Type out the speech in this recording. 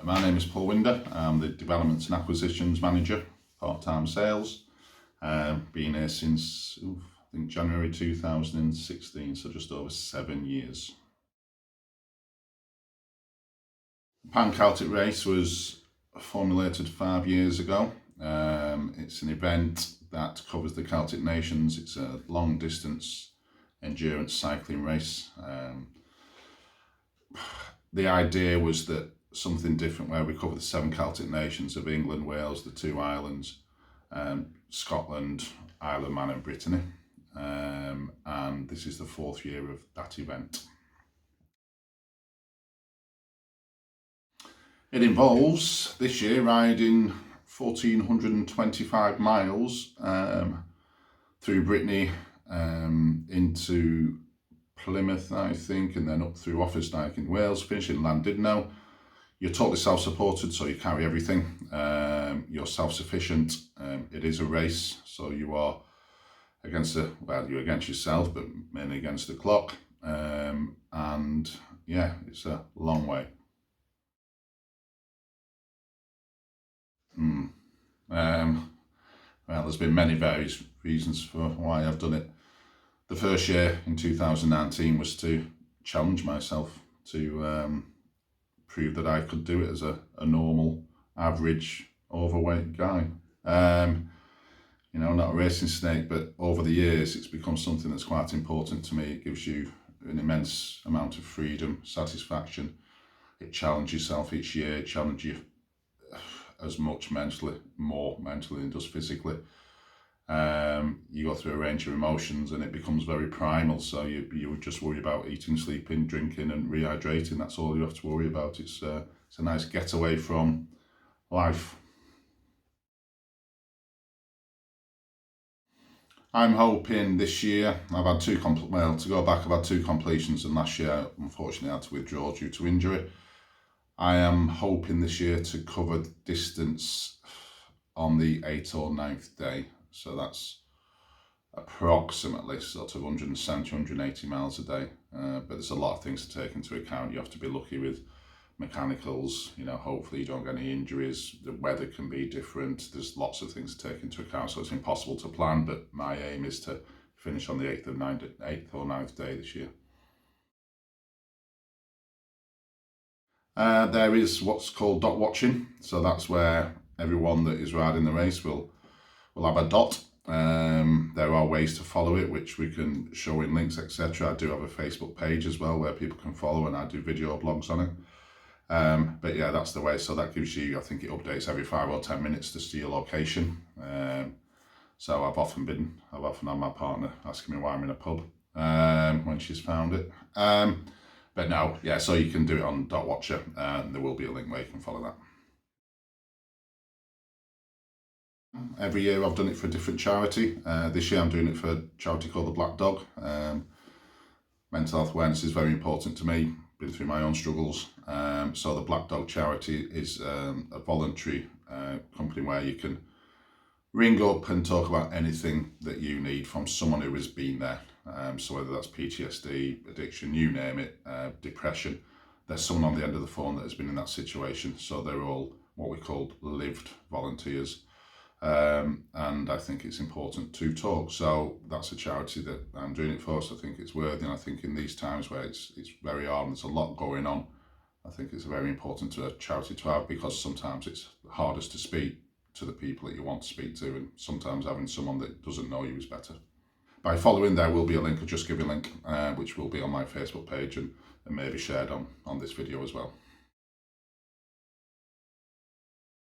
My name is Paul Winder. I'm the Development and Acquisitions Manager, part-time sales. Been here since I think January 2016, so just over 7 years. Pan Celtic Race was formulated 5 years ago. It's an event that covers the Celtic nations. It's a long distance endurance cycling race. The idea was that something different where we cover the 7 Celtic nations of England, Wales, the 2 islands, Scotland, Isle of Man and Brittany. And this is the 4th year of that event. It involves this year riding 1,425 miles through Brittany into Plymouth, I think, and then up through Offa's in Wales, finishing Llandudno. You're totally self-supported, so you carry everything. You're self-sufficient. It is a race, so you are you're against yourself, but mainly against the clock. And yeah, it's a long way. Well, there's been many various reasons for why I've done it. The first year in 2019 was to challenge myself to prove that I could do it as a normal, average, overweight guy. You know, not a racing snake, but over the years it's become something that's quite important to me. It gives you an immense amount of freedom, satisfaction. It challenges yourself each year. It challenges you as much more mentally than just physically. You go through a range of emotions and it becomes very primal, so you just worry about eating, sleeping, drinking and rehydrating. That's all you have to worry about. It's a nice getaway from life. I'm hoping this year, I've had to go back, I've had 2 completions, and last year unfortunately I had to withdraw due to injury. I am hoping this year to cover distance on the 8th or 9th day. So that's approximately sort of 170, 180 miles a day. But there's a lot of things to take into account. You have to be lucky with mechanicals, you know, hopefully you don't get any injuries. The weather can be different. There's lots of things to take into account. So it's impossible to plan, but my aim is to finish on the 8th or 9th day this year. There is what's called dot watching. So that's where everyone that is riding the race will have a dot. There are ways to follow it, which we can show in links, etc. I do have a Facebook page as well where people can follow, and I do video blogs on it. But yeah, that's the way. So that gives you, I think it updates every 5 or 10 minutes to see your location. So I've often had my partner asking me why I'm in a pub when she's found it. But no, yeah, so you can do it on Dot Watcher, and there will be a link where you can follow that. Every year I've done it for a different charity. This year I'm doing it for a charity called the Black Dog. Mental health awareness is very important to me, been through my own struggles. So the Black Dog charity is a voluntary company where you can ring up and talk about anything that you need from someone who has been there. So whether that's PTSD, addiction, you name it, depression, there's someone on the end of the phone that has been in that situation. So they're all what we call lived volunteers. And I think it's important to talk. So that's a charity that I'm doing it for. So I think it's worthy, and I think in these times where it's very hard and there's a lot going on, I think it's very important to a charity to have, because sometimes it's hardest to speak to the people that you want to speak to, and sometimes having someone that doesn't know you is better. By following, there will be a link, or just give you a link, which will be on my Facebook page and maybe shared on this video as well.